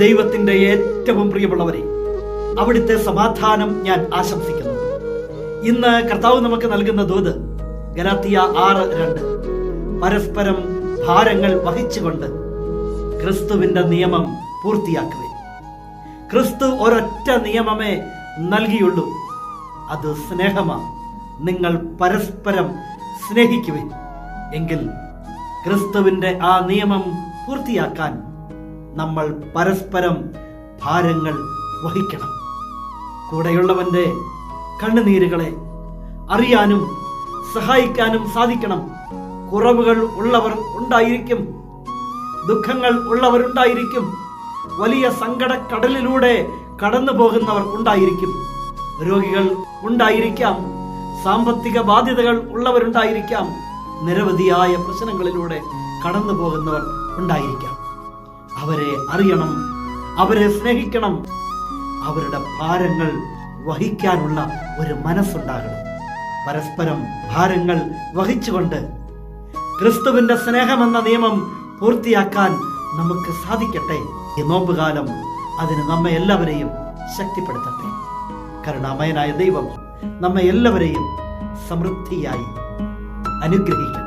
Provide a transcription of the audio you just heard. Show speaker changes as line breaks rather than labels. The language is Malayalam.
ദൈവത്തിന്റെ ഏറ്റവും പ്രിയമുള്ളവരെ, അവിടുത്തെ സമാധാനം ഞാൻ ആശംസിക്കുന്നു. ഇന്ന് കർത്താവ് നമുക്ക് നൽകുന്ന ദൂത് ഗലാത്യ 6:2. പരസ്പരം ഭാരങ്ങൾ വഹിച്ചുകൊണ്ട് ക്രിസ്തുവിന്റെ നിയമം പൂർത്തിയാക്കുവിൻ. ക്രിസ്തു ഒരൊറ്റ നിയമമേ നൽകിയുള്ളൂ, അത് സ്നേഹമാണ്. നിങ്ങൾ പരസ്പരം സ്നേഹിക്കുവിൻ. എങ്കിൽ ക്രിസ്തുവിന്റെ ആ നിയമം പൂർത്തിയാക്കാൻ നമ്മൾ പരസ്പരം ഭാരങ്ങൾ വഹിക്കണം. കൂടെയുള്ളവന്റെ കണ്ണുനീരുകളെ അറിയാനും സഹായിക്കാനും സാധിക്കണം. കുറവുകൾ ഉള്ളവർ ഉണ്ടായിരിക്കും, ദുഃഖങ്ങൾ ഉള്ളവരുണ്ടായിരിക്കും, വലിയ സങ്കടക്കടലിലൂടെ കടന്നു പോകുന്നവർ ഉണ്ടായിരിക്കും, രോഗികൾ ഉണ്ടായിരിക്കാം, സാമ്പത്തിക ബാധ്യതകൾ ഉള്ളവരുണ്ടായിരിക്കാം, നിരവധിയായ പ്രശ്നങ്ങളിലൂടെ കടന്നു പോകുന്നവർ ഉണ്ടായിരിക്കാം. അവരെ അറിയണം, അവരെ സ്നേഹിക്കണം. അവരുടെ ഭാരങ്ങൾ വഹിക്കാനുള്ള ഒരു മനസ്സുണ്ടാകണം. പരസ്പരം ഭാരങ്ങൾ വഹിച്ചുകൊണ്ട് ക്രിസ്തുവിന്റെ സ്നേഹമെന്ന നിയമം പൂർത്തിയാക്കാൻ നമുക്ക് സാധിക്കട്ടെ. ഈ നോമ്പുകാലം അതിന് നമ്മെ എല്ലാവരെയും ശക്തിപ്പെടുത്തട്ടെ. കരുണാമയനായ ദൈവം നമ്മെ എല്ലാവരെയും സമൃദ്ധിയായി അനുഗ്രഹിക്കട്ടെ.